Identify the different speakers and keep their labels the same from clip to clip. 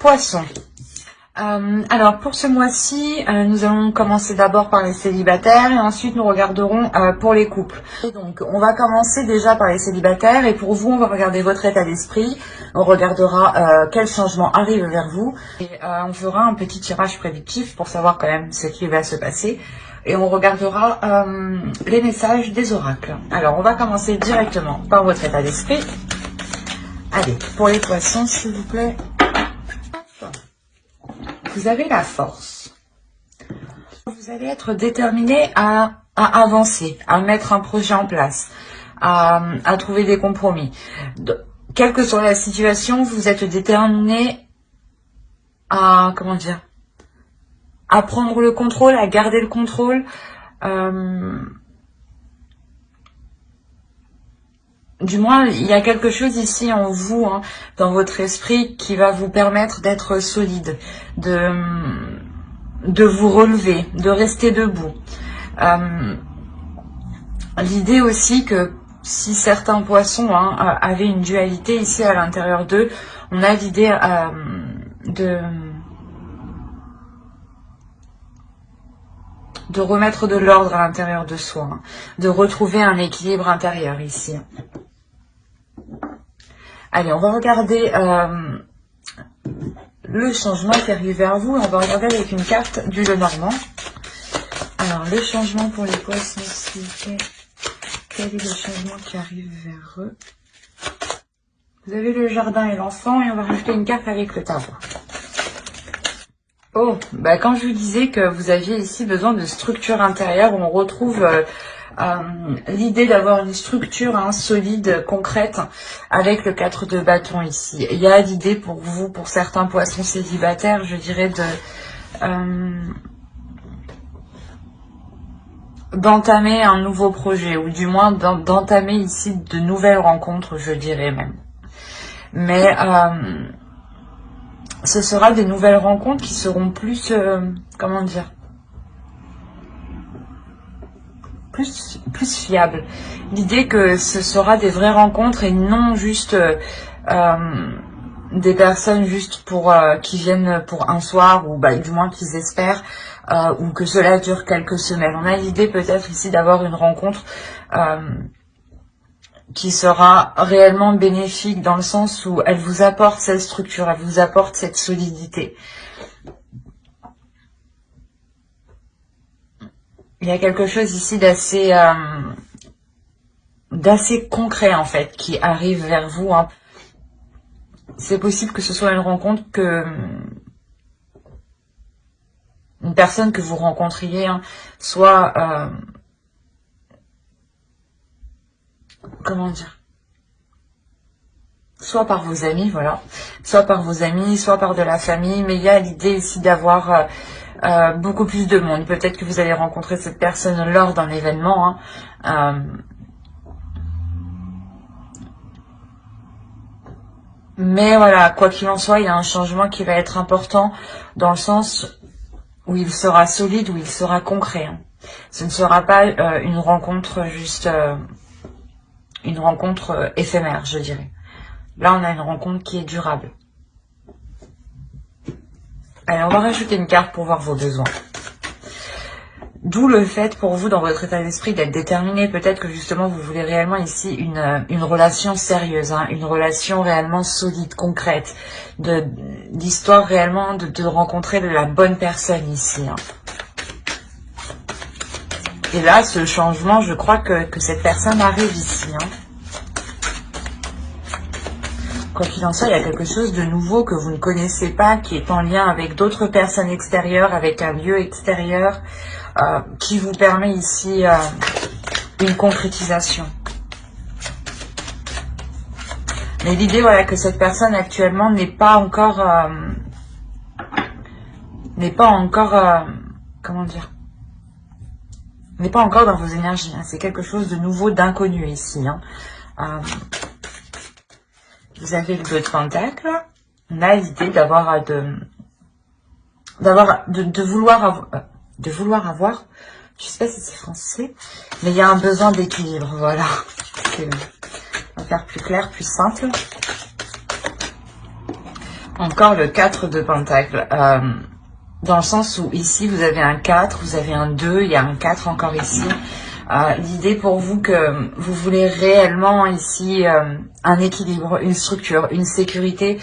Speaker 1: Poissons. Alors pour ce mois-ci, nous allons commencer d'abord par les célibataires et ensuite nous regarderons pour les couples. Et donc on va commencer déjà par les célibataires et pour vous on va regarder votre état d'esprit, on regardera quels changements arrivent vers vous et on fera un petit tirage prédictif pour savoir quand même ce qui va se passer et on regardera les messages des oracles. Alors on va commencer directement par votre état d'esprit. Allez, pour les poissons s'il vous plaît. Vous avez la force. Vous allez être déterminé à avancer, à mettre un projet en place, à trouver des compromis. Quelle que soit la situation, vous êtes déterminé à, comment dire, à prendre le contrôle, à garder le contrôle. Du moins, il y a quelque chose ici en vous, hein, dans votre esprit, qui va vous permettre d'être solide, de vous relever, de rester debout. L'idée aussi que si certains poissons avaient une dualité ici à l'intérieur d'eux, on a l'idée de remettre de l'ordre à l'intérieur de soi, hein, de retrouver un équilibre intérieur ici. Allez, on va regarder le changement qui arrive vers vous. On va regarder avec une carte du Lenormand. Alors, le changement pour les poissons, s'il vous plaît. Quel est le changement qui arrive vers eux? Vous avez le jardin et l'enfant et on va rajouter une carte avec le tarot. Oh, bah quand je vous disais que vous aviez ici besoin de structure intérieure, on retrouve l'idée d'avoir une structure solide, concrète, avec le 4 de bâton ici. Il y a l'idée pour vous, pour certains poissons célibataires, je dirais, d'entamer un nouveau projet, ou du moins d'entamer ici de nouvelles rencontres, je dirais même. Mais ce sera des nouvelles rencontres qui seront plus, comment dire, plus fiables. L'idée que ce sera des vraies rencontres et non juste des personnes juste pour qui viennent pour un soir ou du moins qu'ils espèrent ou que cela dure quelques semaines. On a l'idée peut-être ici d'avoir une rencontre qui sera réellement bénéfique dans le sens où elle vous apporte cette structure, elle vous apporte cette solidité. Il y a quelque chose ici d'assez concret en fait qui arrive vers vous. Hein. C'est possible que ce soit une rencontre une personne que vous rencontriez soit comment dire, soit par vos amis, voilà, soit par vos amis, soit par de la famille, mais il y a l'idée ici d'avoir beaucoup plus de monde. Peut-être que vous allez rencontrer cette personne lors d'un événement. Mais voilà, quoi qu'il en soit, il y a un changement qui va être important dans le sens où il sera solide, où il sera concret. Hein. Ce ne sera pas une rencontre juste une rencontre éphémère, je dirais. Là, on a une rencontre qui est durable. Allez, on va rajouter une carte pour voir vos besoins. D'où le fait pour vous, dans votre état d'esprit, d'être déterminé. Peut-être que justement, vous voulez réellement ici une relation sérieuse, hein, une relation réellement solide, concrète, d'histoire réellement de rencontrer de la bonne personne ici. Hein. Et là, ce changement, je crois que cette personne arrive ici. Hein. Quoi qu'il en soit, il y a quelque chose de nouveau que vous ne connaissez pas, qui est en lien avec d'autres personnes extérieures, avec un lieu extérieur, qui vous permet ici une concrétisation. Mais l'idée, voilà, que cette personne actuellement n'est pas encore, comment dire, n'est pas encore dans vos énergies. Hein. C'est quelque chose de nouveau, d'inconnu ici. Hein. Vous avez le 2 de Pentacle. On a l'idée de vouloir avoir, je sais pas si c'est français, mais il y a un besoin d'équilibre, voilà. On va faire plus clair, plus simple. Encore le 4 de Pentacle. Dans le sens où ici, vous avez un 4, vous avez un 2, il y a un 4 encore ici. L'idée pour vous que vous voulez réellement ici un équilibre, une structure, une sécurité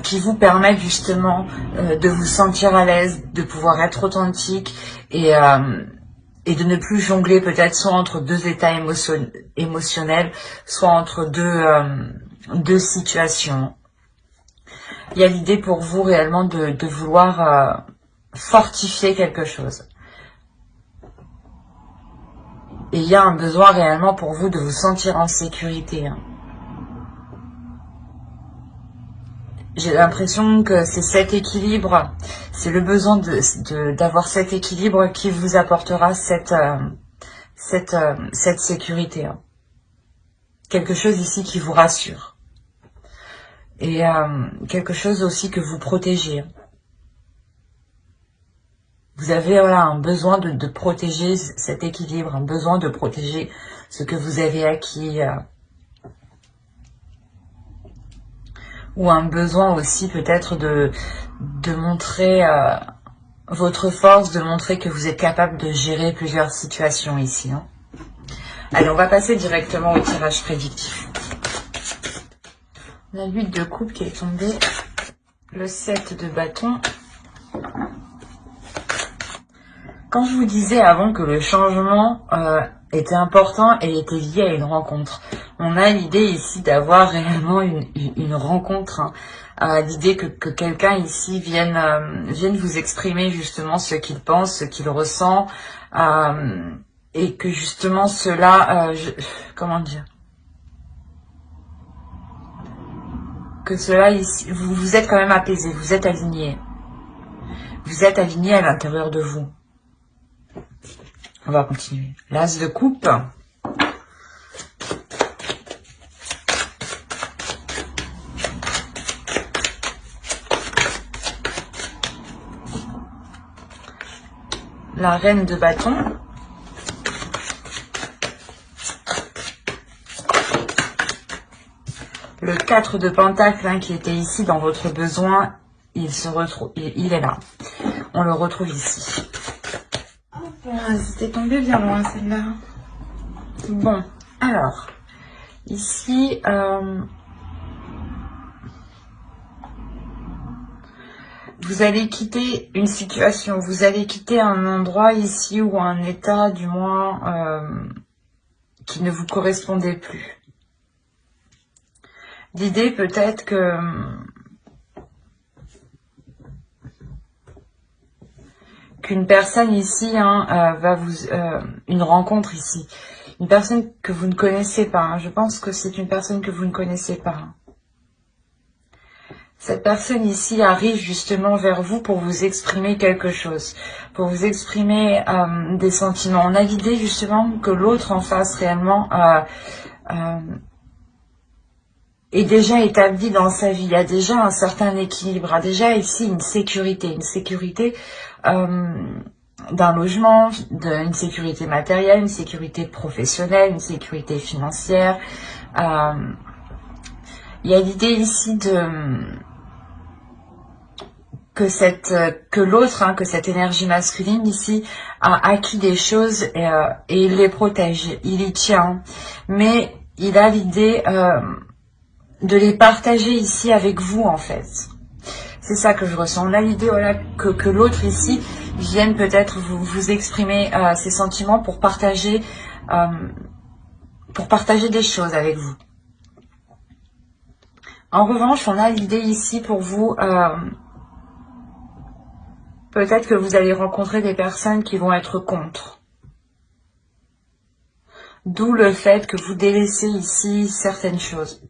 Speaker 1: qui vous permette justement de vous sentir à l'aise, de pouvoir être authentique et de ne plus jongler peut-être soit entre deux états émotionnels, soit entre deux situations. Il y a l'idée pour vous réellement de vouloir fortifier quelque chose. Et il y a un besoin réellement pour vous de vous sentir en sécurité. Hein. J'ai l'impression que c'est cet équilibre, c'est le besoin d'avoir cet équilibre qui vous apportera cette sécurité. Hein. Quelque chose ici qui vous rassure. Et quelque chose aussi que vous protégez. Vous avez voilà, un besoin de protéger cet équilibre, un besoin de protéger ce que vous avez acquis. Ou un besoin aussi peut-être de montrer votre force, de montrer que vous êtes capable de gérer plusieurs situations ici. Hein. Allez, on va passer directement au tirage prédictif. On a l'huile de coupe qui est tombée, le 7 de bâton. Quand je vous disais avant que le changement était important et était lié à une rencontre, on a l'idée ici d'avoir réellement une rencontre. Hein. L'idée que quelqu'un ici vienne vous exprimer justement ce qu'il pense, ce qu'il ressent, et que justement cela, comment dire, que cela ici, vous êtes quand même apaisé, vous êtes aligné. Vous êtes aligné à l'intérieur de vous. On va continuer. L'as de coupe. La reine de bâton. Le 4 de pentacle hein, qui était ici dans votre besoin, il se retrouve, il est là. On le retrouve ici. C'était tombé bien loin celle-là. Bon, alors, ici, vous allez quitter une situation, vous allez quitter un endroit ici ou un état du moins qui ne vous correspondait plus. L'idée peut-être qu'une personne ici va vous une rencontre ici, une personne que vous ne connaissez pas. Hein. Je pense que c'est une personne que vous ne connaissez pas. Hein. Cette personne ici arrive justement vers vous pour vous exprimer quelque chose, pour vous exprimer des sentiments. On a l'idée justement que l'autre en face réellement est déjà établi dans sa vie, a déjà un certain équilibre, a déjà ici une sécurité d'un logement, une sécurité matérielle, une sécurité professionnelle, une sécurité financière. Il y a l'idée ici que l'autre, que cette énergie masculine ici a acquis des choses et il les protège, il y tient, mais il a l'idée de les partager ici avec vous en fait. C'est ça que je ressens. On a l'idée voilà, que l'autre ici vienne peut-être vous exprimer ses sentiments pour partager des choses avec vous. En revanche, on a l'idée ici pour vous, peut-être que vous allez rencontrer des personnes qui vont être contre. D'où le fait que vous délaissez ici certaines choses.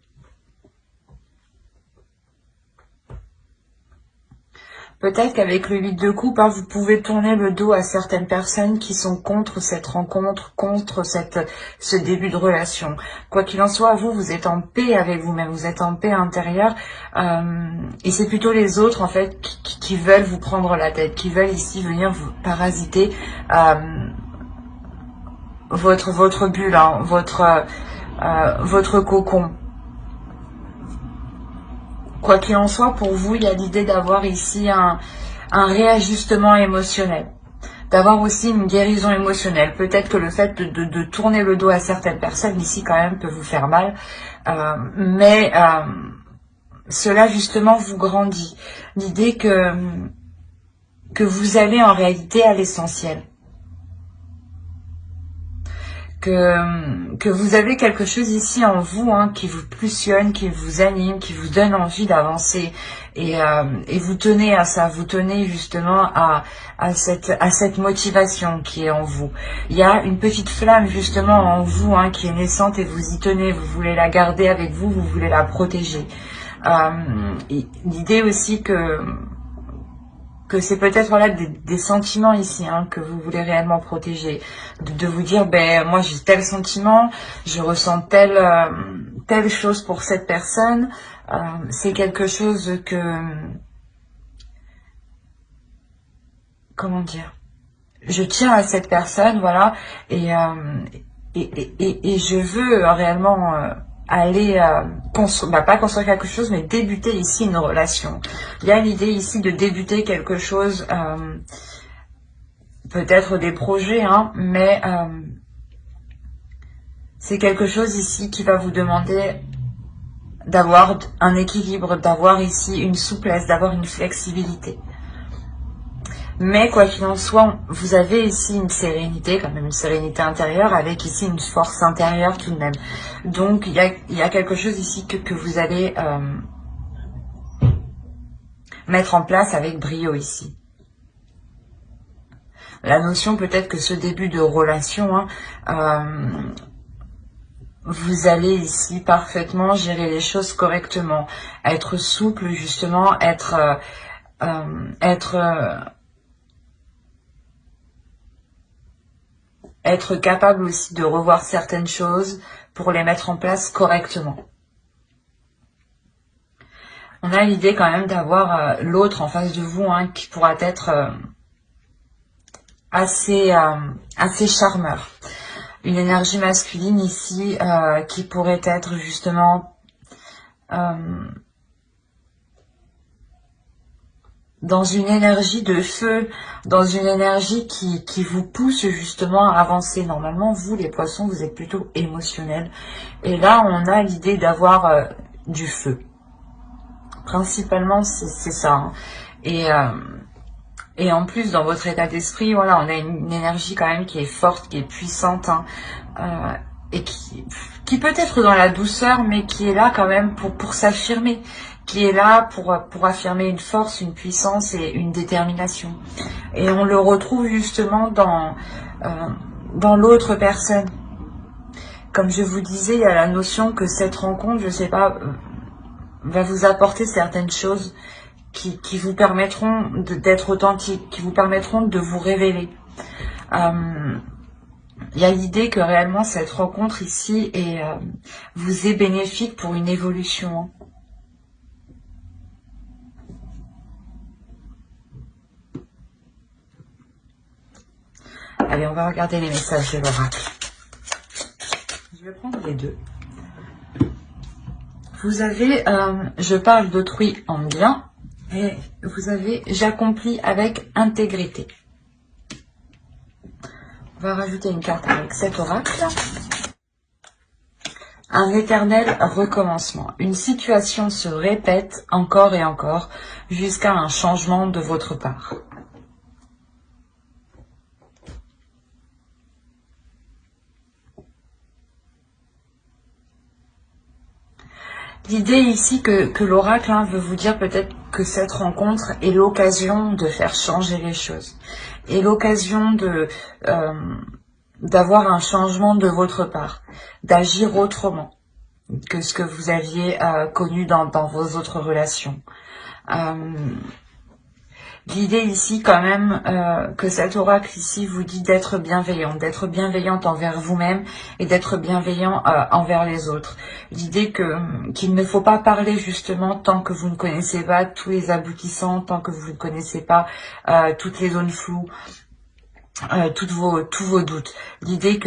Speaker 1: Peut-être qu'avec le 8 de coupe, vous pouvez tourner le dos à certaines personnes qui sont contre cette rencontre, contre ce début de relation. Quoi qu'il en soit, vous êtes en paix avec vous-même, vous êtes en paix intérieure. Et c'est plutôt les autres, en fait, qui veulent vous prendre la tête, qui veulent ici venir vous parasiter votre bulle, votre cocon. Quoi qu'il en soit, pour vous, il y a l'idée d'avoir ici un réajustement émotionnel, d'avoir aussi une guérison émotionnelle. Peut-être que le fait de tourner le dos à certaines personnes ici quand même peut vous faire mal, mais cela justement vous grandit. L'idée que vous allez en réalité à l'essentiel. Que vous avez quelque chose ici en vous qui vous pulsionne, qui vous anime, qui vous donne envie d'avancer et vous tenez à ça, vous tenez justement à cette motivation qui est en vous. Il y a une petite flamme justement en vous qui est naissante et vous y tenez, vous voulez la garder avec vous, vous voulez la protéger. L'idée aussi que c'est peut-être voilà des sentiments ici que vous voulez réellement protéger, de vous dire ben moi j'ai tel sentiment, je ressens telle chose pour cette personne, c'est quelque chose que, comment dire, je tiens à cette personne, voilà, et je veux réellement aller construire, pas construire quelque chose, mais débuter ici une relation. Il y a l'idée ici de débuter quelque chose, peut-être des projets, mais c'est quelque chose ici qui va vous demander d'avoir un équilibre, d'avoir ici une souplesse, d'avoir une flexibilité. Mais quoi qu'il en soit, vous avez ici une sérénité, quand même une sérénité intérieure, avec ici une force intérieure tout de même. Donc il y a quelque chose ici que vous allez mettre en place avec brio ici. La notion peut-être que ce début de relation, vous allez ici parfaitement gérer les choses correctement, être souple justement, être capable aussi de revoir certaines choses pour les mettre en place correctement. On a l'idée quand même d'avoir l'autre en face de vous qui pourra être assez charmeur. Une énergie masculine ici qui pourrait être justement dans une énergie de feu, dans une énergie qui vous pousse justement à avancer. Normalement, vous les poissons, vous êtes plutôt émotionnels. Et là, on a l'idée d'avoir du feu. Principalement, c'est ça. Et en plus, dans votre état d'esprit, voilà, on a une énergie quand même qui est forte, qui est puissante, et qui peut être dans la douceur, mais qui est là quand même pour s'affirmer, qui est là pour affirmer une force, une puissance et une détermination. Et on le retrouve justement dans l'autre personne. Comme je vous disais, il y a la notion que cette rencontre, je sais pas, va vous apporter certaines choses qui vous permettront d'être authentique, qui vous permettront de vous révéler. Il y a l'idée que réellement cette rencontre ici vous est bénéfique pour une évolution. Allez, on va regarder les messages de l'oracle. Je vais prendre les deux. Vous avez, je parle d'autrui en bien, et vous avez, j'accomplis avec intégrité. On va rajouter une carte avec cet oracle. Un éternel recommencement. Une situation se répète encore et encore jusqu'à un changement de votre part. L'idée ici que l'oracle veut vous dire peut-être que cette rencontre est l'occasion de faire changer les choses. Et l'occasion d'avoir un changement de votre part, d'agir autrement que ce que vous aviez connu dans vos autres relations. L'idée ici quand même que cet oracle ici vous dit d'être bienveillante envers vous-même et d'être bienveillant envers les autres. L'idée qu'il ne faut pas parler justement tant que vous ne connaissez pas tous les aboutissants, tant que vous ne connaissez pas toutes les zones floues, tous vos doutes. L'idée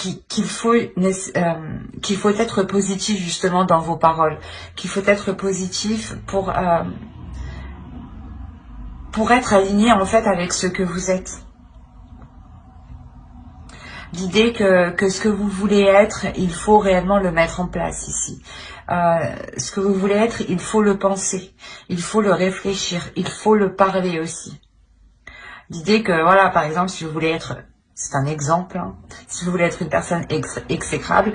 Speaker 1: qu'il faut être positif justement dans vos paroles, qu'il faut être positif pour être aligné en fait avec ce que vous êtes. L'idée que ce que vous voulez être, il faut réellement le mettre en place ici. Ce que vous voulez être, il faut le penser, il faut le réfléchir, il faut le parler aussi. L'idée que, voilà, par exemple, si vous voulez être, c'est un exemple, hein, si vous voulez être une personne exécrable,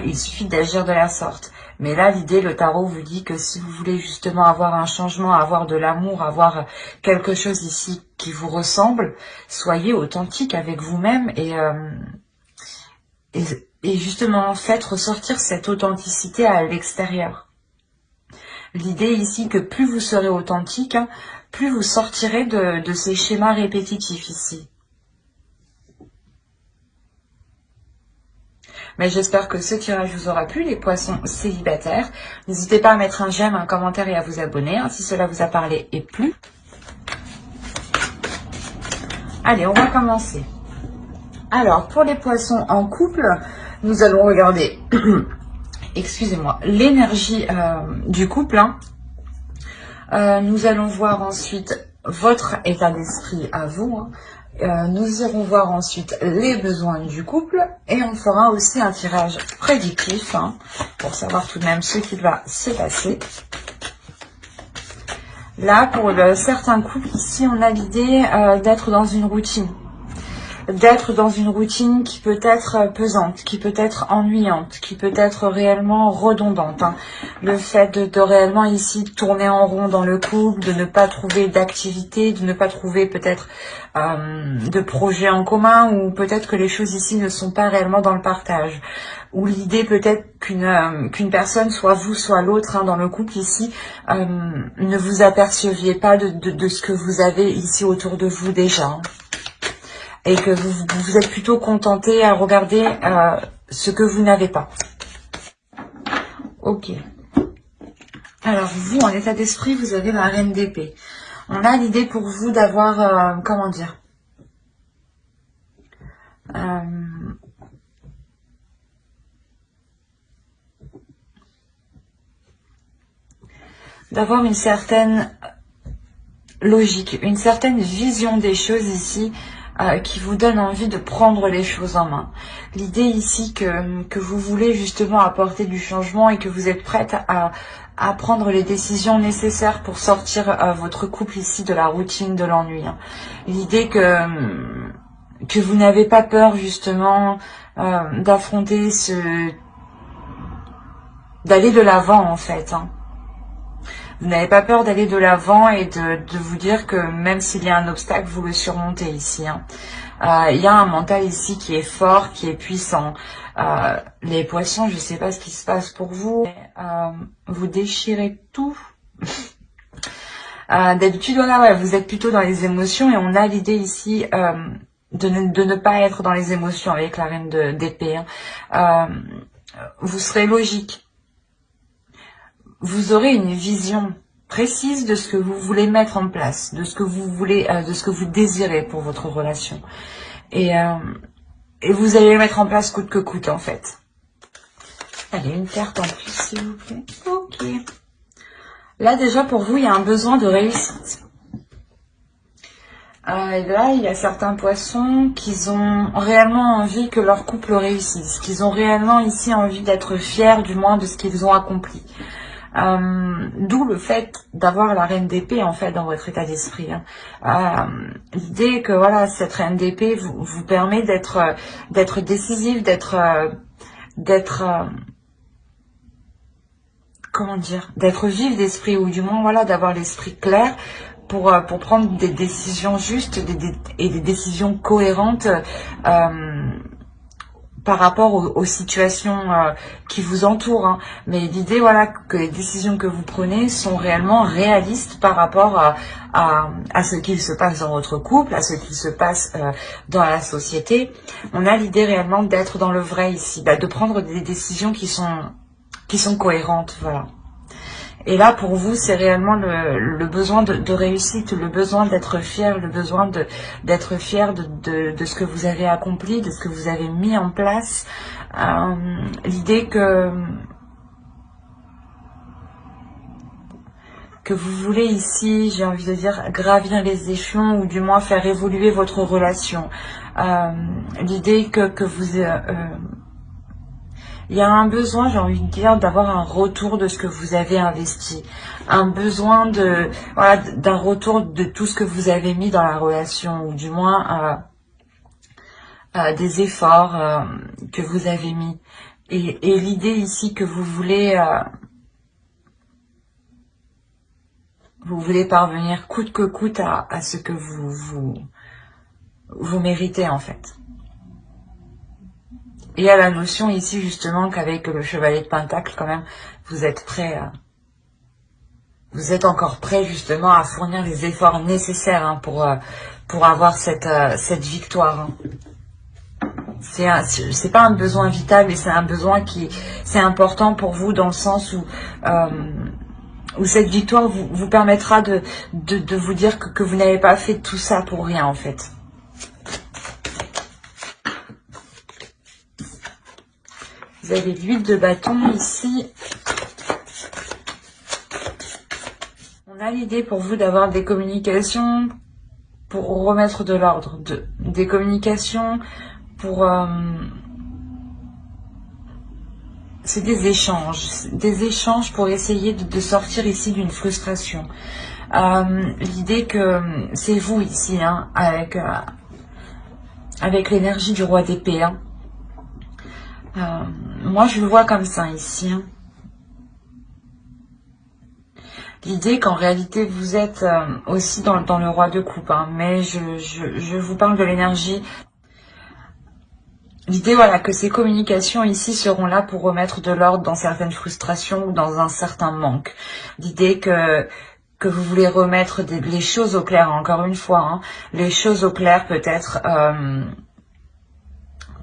Speaker 1: il suffit d'agir de la sorte. Mais là, l'idée, le tarot vous dit que si vous voulez justement avoir un changement, avoir de l'amour, avoir quelque chose ici qui vous ressemble, soyez authentique avec vous-même et justement faites ressortir cette authenticité à l'extérieur. L'idée ici que plus vous serez authentique, hein, plus vous sortirez de ces schémas répétitifs ici. Mais j'espère que ce tirage vous aura plu, les poissons célibataires. N'hésitez pas à mettre un j'aime, un commentaire et à vous abonner hein, si cela vous a parlé et plu. Allez, on va commencer. Alors, pour les poissons en couple, nous allons regarder, excusez-moi, l'énergie du couple. Hein. Nous allons voir ensuite votre état d'esprit à vous. Hein. Nous irons voir ensuite les besoins du couple et on fera aussi un tirage prédictif hein, pour savoir tout de même ce qui va se passer. Là, pour certains couples, ici, on a l'idée d'être dans une routine. D'être dans une routine qui peut être pesante, qui peut être ennuyante, qui peut être réellement redondante. Hein. Le fait de réellement ici tourner en rond dans le couple, de ne pas trouver d'activité, de ne pas trouver peut-être de projet en commun, ou peut-être que les choses ici ne sont pas réellement dans le partage. Ou l'idée peut-être qu'une personne, soit vous, soit l'autre, hein, dans le couple ici, ne vous aperceviez pas de ce que vous avez ici autour de vous déjà. Hein. Et que vous êtes plutôt contenté à regarder ce que vous n'avez pas. Ok. Alors vous, en état d'esprit, vous avez la reine d'épée. On a l'idée pour vous d'avoir, comment dire, d'avoir une certaine logique, une certaine vision des choses ici, qui vous donne envie de prendre les choses en main. L'idée ici que vous voulez justement apporter du changement et que vous êtes prête à prendre les décisions nécessaires pour sortir votre couple ici de la routine, de l'ennui. Hein. L'idée que vous n'avez pas peur justement d'affronter d'aller de l'avant en fait. Hein. Vous n'avez pas peur d'aller de l'avant et de vous dire que même s'il y a un obstacle, vous le surmontez ici. Hein. Il y a un mental ici qui est fort, qui est puissant. Les poissons, je ne sais pas ce qui se passe pour vous. Vous déchirez tout. D'habitude, voilà, ouais, vous êtes plutôt dans les émotions et on a l'idée ici de ne pas être dans les émotions avec la reine d'épée. Hein. Vous serez logique. Vous aurez une vision précise de ce que vous voulez mettre en place, de ce que vous voulez, de ce que vous désirez pour votre relation. Et vous allez le mettre en place coûte que coûte, en fait. Allez, une carte en plus, s'il vous plaît. Ok. Là, déjà, pour vous, il y a un besoin de réussite. Et là, il y a certains poissons qui ont réellement envie que leur couple réussisse, qu'ils ont réellement ici envie d'être fiers, du moins, de ce qu'ils ont accompli. D'où le fait d'avoir la reine d'épée en fait dans votre état d'esprit. Hein. L'idée que voilà, cette reine d'épée vous permet d'être décisif, comment dire, d'être vif d'esprit, ou du moins voilà, d'avoir l'esprit clair pour prendre des décisions justes et des décisions cohérentes par rapport aux situations qui vous entourent. Hein. Mais l'idée, voilà, que les décisions que vous prenez sont réellement réalistes par rapport à ce qu'il se passe dans votre couple, à ce qu'il se passe dans la société. On a l'idée réellement d'être dans le vrai ici, de prendre des décisions qui sont cohérentes, voilà. Et là, pour vous, c'est réellement le besoin de réussite, le besoin d'être fier, le besoin d'être fier de ce que vous avez accompli, de ce que vous avez mis en place. L'idée que vous voulez ici, j'ai envie de dire, gravir les échelons ou du moins faire évoluer votre relation. L'idée que vous... il y a un besoin, j'ai envie de dire, d'avoir un retour de ce que vous avez investi. Un besoin de, voilà, d'un retour de tout ce que vous avez mis dans la relation, ou du moins des efforts que vous avez mis. Et l'idée ici que vous voulez parvenir coûte que coûte à ce que vous méritez en fait. Et à la notion ici justement qu'avec le chevalier de Pentacle quand même, vous êtes prêt, vous êtes encore prêt justement à fournir les efforts nécessaires hein, pour avoir cette victoire. Hein. C'est pas un besoin vital, mais c'est un besoin qui c'est important pour vous dans le sens où cette victoire vous permettra de vous dire que vous n'avez pas fait tout ça pour rien en fait. Vous avez l'huile de bâton ici. On a l'idée pour vous d'avoir des communications pour remettre de l'ordre, des communications pour... c'est des échanges pour essayer de sortir ici d'une frustration. L'idée que c'est vous ici, hein, avec l'énergie du roi d'épée. Hein. Moi, je le vois comme ça ici. Hein. L'idée qu'en réalité, vous êtes aussi dans le roi de coupe. Hein, mais je vous parle de l'énergie. L'idée, voilà, que ces communications ici seront là pour remettre de l'ordre dans certaines frustrations ou dans un certain manque. L'idée que vous voulez remettre les choses au clair, encore une fois. Hein, les choses au clair peut-être...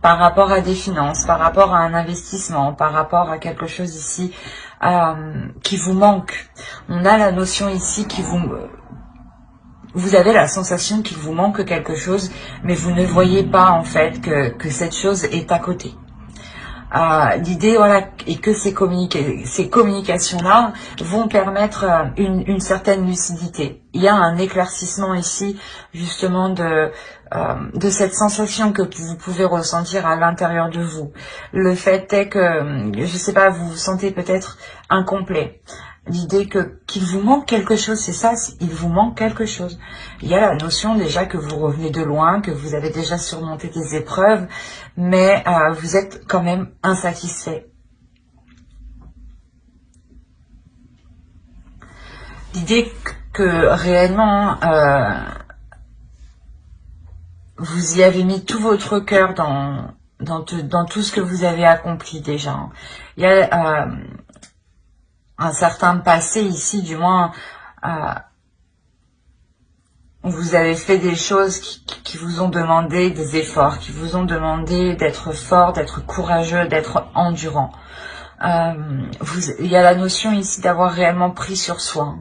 Speaker 1: par rapport à des finances, par rapport à un investissement, par rapport à quelque chose ici qui vous manque. On a la notion ici qui vous avez la sensation qu'il vous manque quelque chose, mais vous ne voyez pas en fait que cette chose est à côté. L'idée, voilà, est que ces communications-là vont permettre une certaine lucidité. Il y a un éclaircissement ici, justement, de cette sensation que vous pouvez ressentir à l'intérieur de vous. Le fait est que, je sais pas, vous vous sentez peut-être incomplet. L'idée qu'il vous manque quelque chose, c'est ça, il vous manque quelque chose. Il y a la notion déjà que vous revenez de loin, que vous avez déjà surmonté des épreuves, mais vous êtes quand même insatisfait. L'idée que réellement vous y avez mis tout votre cœur dans tout ce que vous avez accompli déjà. Il y a un certain passé ici, du moins, où vous avez fait des choses qui vous ont demandé des efforts, qui vous ont demandé d'être fort, d'être courageux, d'être endurant. Il y a la notion ici d'avoir réellement pris sur soi.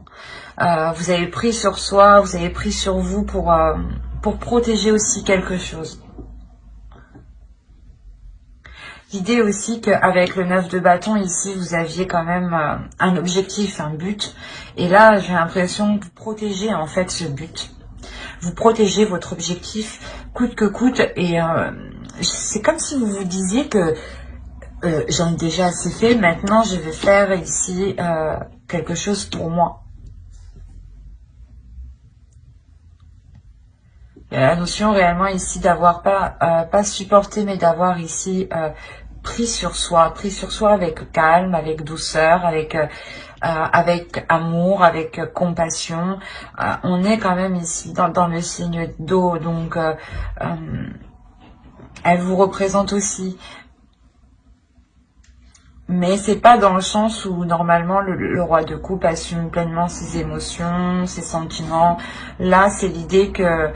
Speaker 1: Vous avez pris sur soi, vous avez pris sur vous pour protéger aussi quelque chose. L'idée aussi qu'avec le 9 de bâton, ici, vous aviez quand même un objectif, un but. Et là, j'ai l'impression que vous protégez en fait ce but. Vous protégez votre objectif coûte que coûte. Et c'est comme si vous vous disiez que j'en ai déjà assez fait, maintenant je vais faire ici quelque chose pour moi. Il y a la notion réellement ici d'avoir pas supporté, mais d'avoir ici pris sur soi avec calme, avec douceur, avec amour, avec compassion. On est quand même ici dans le signe d'eau, donc elle vous représente aussi. Mais c'est pas dans le sens où normalement le roi de coupe assume pleinement ses émotions, ses sentiments. Là, c'est l'idée que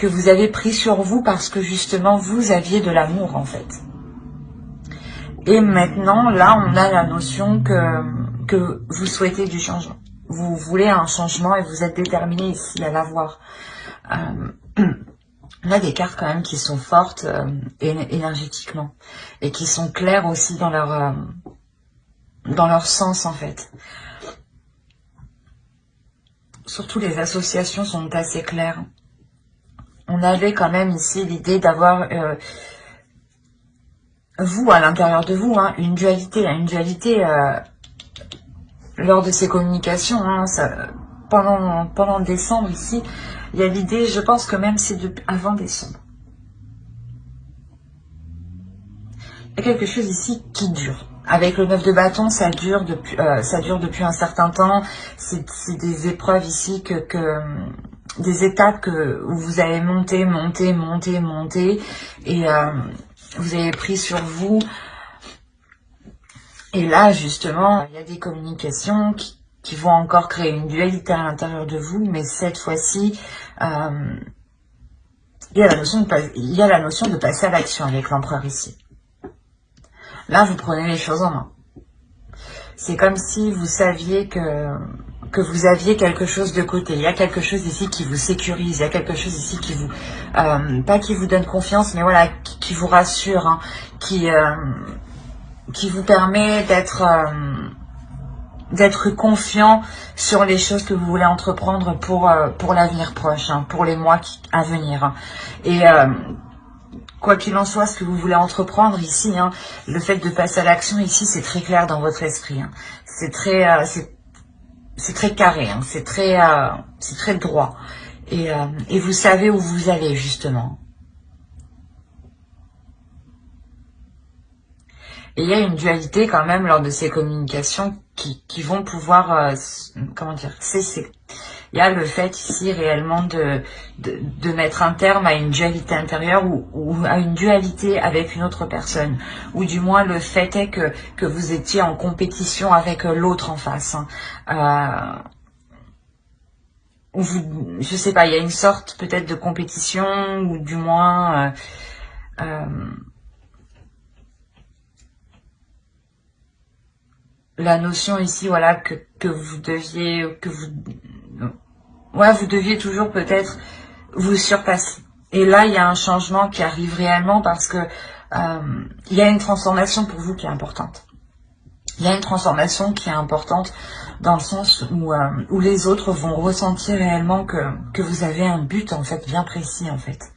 Speaker 1: vous avez pris sur vous parce que justement vous aviez de l'amour en fait. Et maintenant, là, on a la notion que vous souhaitez du changement. Vous voulez un changement et vous êtes déterminé ici à l'avoir. On a des cartes quand même qui sont fortes énergétiquement et qui sont claires aussi dans leur sens en fait. Surtout les associations sont assez claires. On avait quand même ici l'idée d'avoir vous à l'intérieur de vous, hein, une dualité lors de ces communications, hein, pendant décembre ici, il y a l'idée, je pense que même c'est avant décembre. Il y a quelque chose ici qui dure. Avec le 9 de bâton, ça dure depuis un certain temps. C'est des épreuves ici des étapes où vous avez monté, et vous avez pris sur vous. Et là, justement, il y a des communications qui vont encore créer une dualité à l'intérieur de vous, mais cette fois-ci, il y a la notion de passer à l'action avec l'empereur ici. Là, vous prenez les choses en main. C'est comme si vous saviez que vous aviez quelque chose de côté. Il y a quelque chose ici qui vous sécurise. Il y a quelque chose ici qui vous... pas qui vous donne confiance, mais voilà, qui vous rassure, hein, qui vous permet d'être confiant sur les choses que vous voulez entreprendre pour l'avenir proche, hein, pour les mois à venir. Hein. Et quoi qu'il en soit, ce que vous voulez entreprendre ici, hein, le fait de passer à l'action ici, c'est très clair dans votre esprit. Hein. C'est très carré, hein, c'est très droit. Et vous savez où vous allez justement. Et il y a une dualité quand même lors de ces communications qui vont pouvoir, comment dire, cesser. Il y a le fait ici réellement de mettre un terme à une dualité intérieure ou à une dualité avec une autre personne. Ou du moins le fait est que vous étiez en compétition avec l'autre en face. Hein. Je sais pas, il y a une sorte peut-être de compétition ou du moins... la notion ici, voilà, que vous deviez toujours peut-être vous surpasser. Et là, il y a un changement qui arrive réellement parce que il y a une transformation pour vous qui est importante. Il y a une transformation qui est importante dans le sens où les autres vont ressentir réellement que vous avez un but en fait bien précis en fait.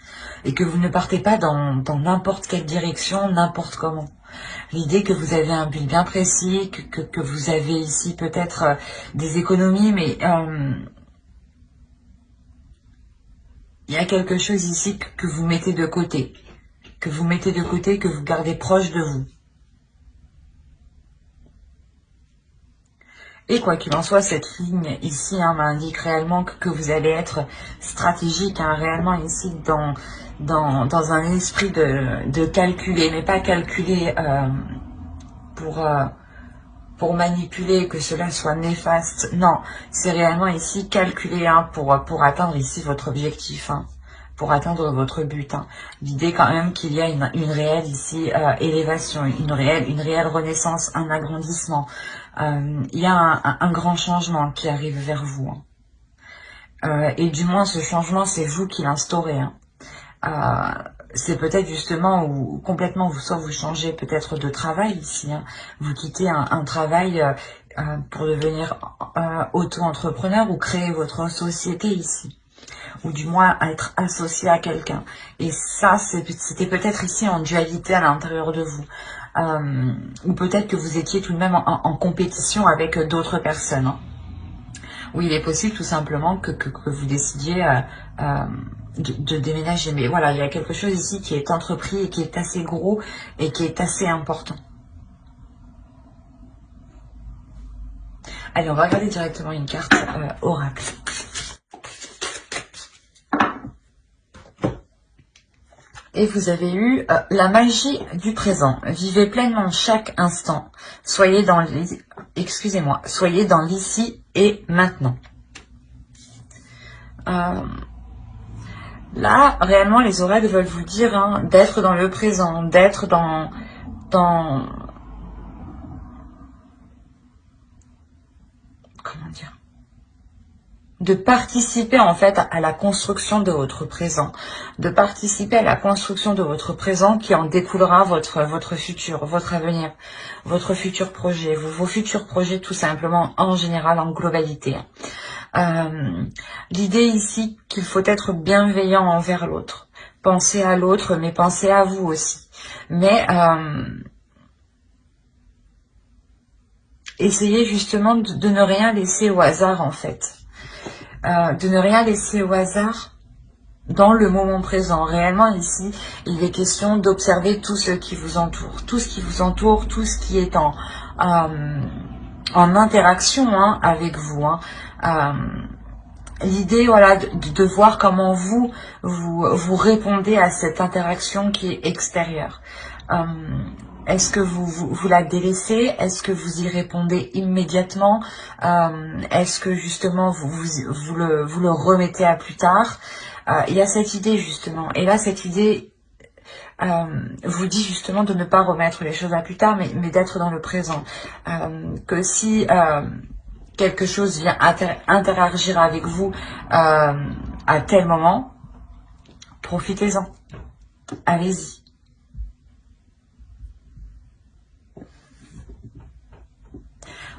Speaker 1: Et que vous ne partez pas dans n'importe quelle direction, n'importe comment. L'idée que vous avez un but bien précis, que vous avez ici peut-être des économies, mais il y a quelque chose ici que vous mettez de côté, que vous gardez proche de vous. Et quoi qu'il en soit, cette ligne ici m'indique réellement que vous allez être stratégique, hein, réellement ici dans un esprit de calculer, mais pas calculer pour manipuler, que cela soit néfaste. Non, c'est réellement ici calculer, hein, pour atteindre ici votre objectif, hein, pour atteindre votre but. Hein. L'idée quand même qu'il y a une réelle ici élévation, une réelle renaissance, un agrandissement. Il y a un grand changement qui arrive vers vous. Hein. Et du moins, ce changement, c'est vous qui l'instaurez. Hein. C'est peut-être justement où complètement, soit vous changez peut-être de travail ici. Hein. Vous quittez un travail pour devenir auto-entrepreneur ou créer votre société ici. Ou du moins être associé à quelqu'un. Et ça, c'était peut-être ici en dualité à l'intérieur de vous. Ou peut-être que vous étiez tout de même en compétition avec d'autres personnes. Hein. Oui, il est possible tout simplement que vous décidiez de déménager. Mais voilà, il y a quelque chose ici qui est entrepris et qui est assez gros et qui est assez important. Allez, on va regarder directement une carte oracle. Et vous avez eu la magie du présent. Vivez pleinement chaque instant. Soyez dans l'ici et maintenant. Là, réellement, les oracles veulent vous dire, hein, d'être dans le présent, d'être dans dire, de participer en fait à la construction de votre présent, de participer à la construction de votre présent qui en découlera votre futur, votre avenir, votre futur projet, vos futurs projets tout simplement en général, en globalité. L'idée ici qu'il faut être bienveillant envers l'autre. Pensez à l'autre, mais pensez à vous aussi. Mais essayez justement de ne rien laisser au hasard en fait. De ne rien laisser au hasard dans le moment présent. Réellement ici, il est question d'observer tout ce qui vous entoure. Tout ce qui vous entoure, tout ce qui est en interaction avec vous. L'idée, voilà, de voir comment vous répondez à cette interaction qui est extérieure. Est-ce que vous la délaissez? Est-ce que vous y répondez immédiatement? Est-ce que justement vous le remettez à plus tard? Il y a cette idée justement. Et là, cette idée vous dit justement de ne pas remettre les choses à plus tard, mais d'être dans le présent. Que si quelque chose vient interagir avec vous à tel moment, profitez-en. Allez-y.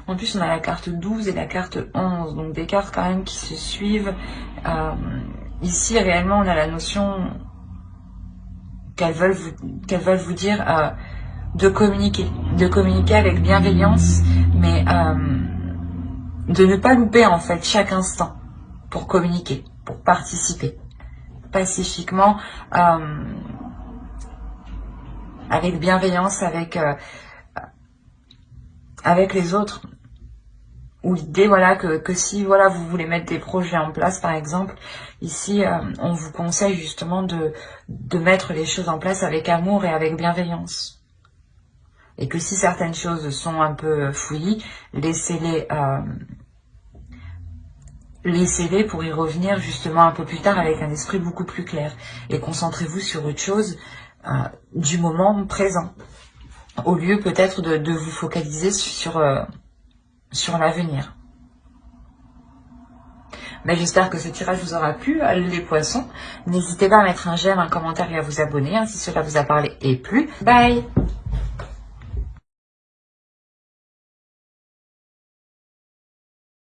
Speaker 1: En plus, on a la carte 12 et la carte 11, donc des cartes quand même qui se suivent. Ici, réellement, on a la notion qu'elles veulent vous dire de communiquer avec bienveillance, mais de ne pas louper en fait chaque instant pour communiquer, pour participer pacifiquement, avec bienveillance, avec les autres. Ou l'idée, voilà, que si voilà vous voulez mettre des projets en place, par exemple, ici, on vous conseille justement de mettre les choses en place avec amour et avec bienveillance. Et que si certaines choses sont un peu fouillis, laissez-les pour y revenir justement un peu plus tard avec un esprit beaucoup plus clair. Et concentrez-vous sur autre chose du moment présent, au lieu peut-être de vous focaliser sur l'avenir. Mais j'espère que ce tirage vous aura plu, les poissons. N'hésitez pas à mettre un j'aime, un commentaire et à vous abonner si cela vous a parlé et plu. Bye!